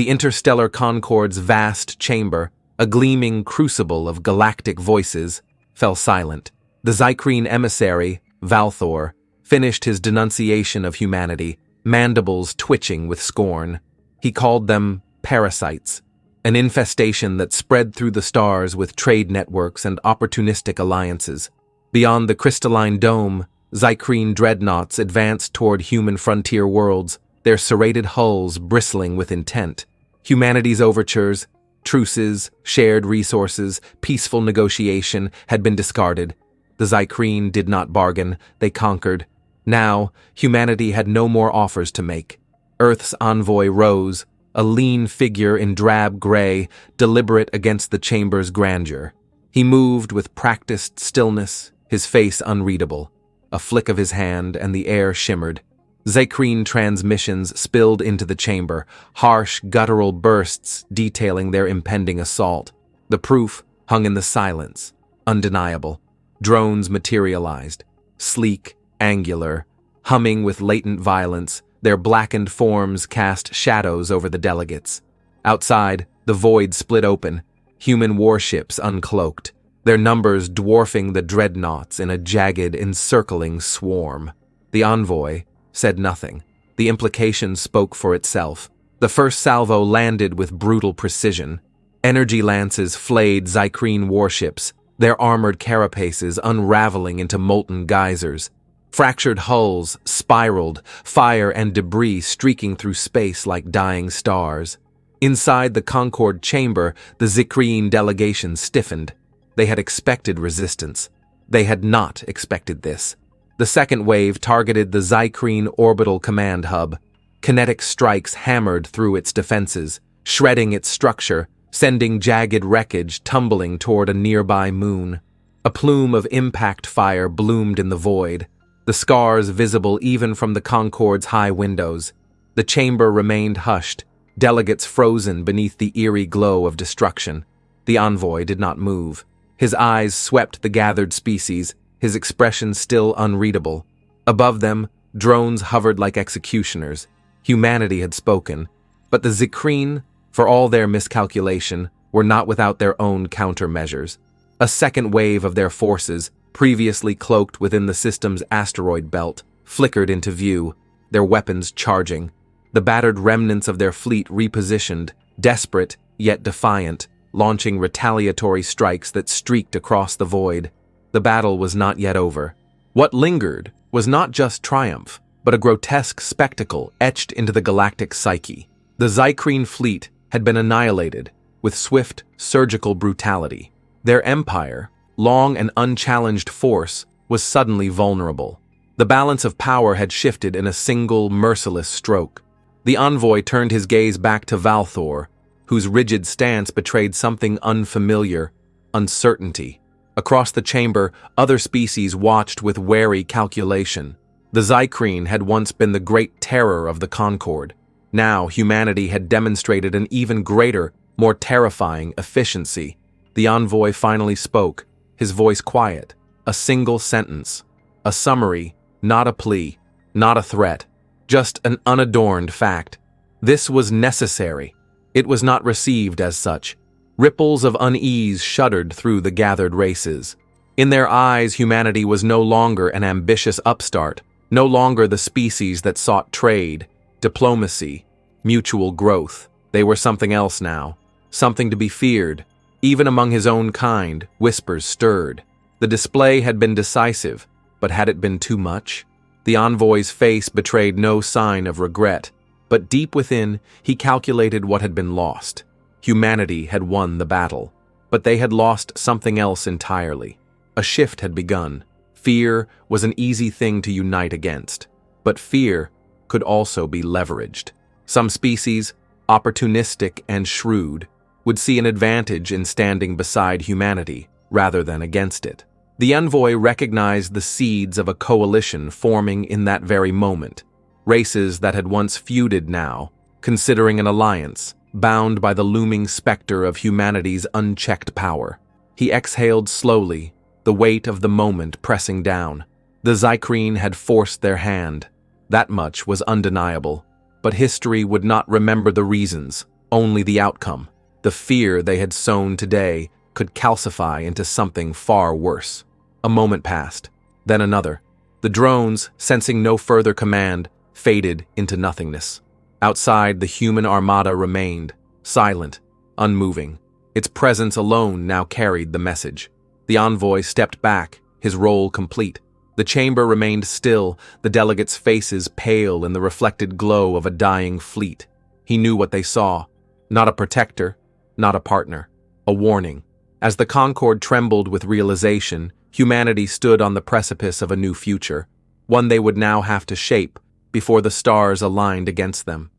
The interstellar Concorde's vast chamber, a gleaming crucible of galactic voices, fell silent. The Zykrene emissary, Valthor, finished his denunciation of humanity, mandibles twitching with scorn. He called them parasites, an infestation that spread through the stars with trade networks and opportunistic alliances. Beyond the crystalline dome, Zykrene dreadnoughts advanced toward human frontier worlds, their serrated hulls bristling with intent. Humanity's overtures, truces, shared resources, peaceful negotiation had been discarded. The Zykrene did not bargain, they conquered. Now, humanity had no more offers to make. Earth's envoy rose, a lean figure in drab gray, deliberate against the chamber's grandeur. He moved with practiced stillness, his face unreadable. A flick of his hand and the air shimmered. Zykrene transmissions spilled into the chamber, harsh, guttural bursts detailing their impending assault. The proof hung in the silence, undeniable. Drones materialized, sleek, angular, humming with latent violence. Their blackened forms cast shadows over the delegates. Outside, the void split open, human warships uncloaked, their numbers dwarfing the dreadnoughts in a jagged, encircling swarm. The envoy said nothing. The implication spoke for itself. The first salvo landed with brutal precision. Energy lances flayed Zykrene warships, their armored carapaces unraveling into molten geysers. Fractured hulls spiraled, fire and debris streaking through space like dying stars. Inside the Concorde chamber, the Zykrene delegation stiffened. They had expected resistance. They had not expected this. The second wave targeted the Zykrene orbital command hub. Kinetic strikes hammered through its defenses, shredding its structure, sending jagged wreckage tumbling toward a nearby moon. A plume of impact fire bloomed in the void, the scars visible even from the Concorde's high windows. The chamber remained hushed, delegates frozen beneath the eerie glow of destruction. The envoy did not move. His eyes swept the gathered species, his expression still unreadable. Above them, drones hovered like executioners. Humanity had spoken, but the Zykrene, for all their miscalculation, were not without their own countermeasures. A second wave of their forces, previously cloaked within the system's asteroid belt, flickered into view, their weapons charging. The battered remnants of their fleet repositioned, desperate yet defiant, launching retaliatory strikes that streaked across the void. The battle was not yet over. What lingered was not just triumph, but a grotesque spectacle etched into the galactic psyche. The Zykrene fleet had been annihilated with swift, surgical brutality. Their empire, long an unchallenged force, was suddenly vulnerable. The balance of power had shifted in a single, merciless stroke. The envoy turned his gaze back to Valthor, whose rigid stance betrayed something unfamiliar, uncertainty. Across the chamber, other species watched with wary calculation. The Zykrene had once been the great terror of the Concorde. Now humanity had demonstrated an even greater, more terrifying efficiency. The envoy finally spoke, his voice quiet, a single sentence, a summary, not a plea, not a threat, just an unadorned fact. This was necessary. It was not received as such. Ripples of unease shuddered through the gathered races. In their eyes, humanity was no longer an ambitious upstart, no longer the species that sought trade, diplomacy, mutual growth. They were something else now, something to be feared. Even among his own kind, whispers stirred. The display had been decisive, but had it been too much? The envoy's face betrayed no sign of regret, but deep within, he calculated what had been lost. Humanity had won the battle, but they had lost something else entirely. A shift had begun. Fear was an easy thing to unite against, but fear could also be leveraged. Some species, opportunistic and shrewd, would see an advantage in standing beside humanity rather than against it. The envoy recognized the seeds of a coalition forming in that very moment. Races that had once feuded now, considering an alliance, bound by the looming specter of humanity's unchecked power. He exhaled slowly, the weight of the moment pressing down. The Zykrene had forced their hand. That much was undeniable, but history would not remember the reasons. Only the outcome, the fear they had sown today, could calcify into something far worse. A moment passed, then another. The drones, sensing no further command, faded into nothingness. Outside, the human armada remained, silent, unmoving. Its presence alone now carried the message. The envoy stepped back, his role complete. The chamber remained still, the delegates' faces pale in the reflected glow of a dying fleet. He knew what they saw. Not a protector, not a partner. A warning. As the Concord trembled with realization, humanity stood on the precipice of a new future, one they would now have to shape before the stars aligned against them.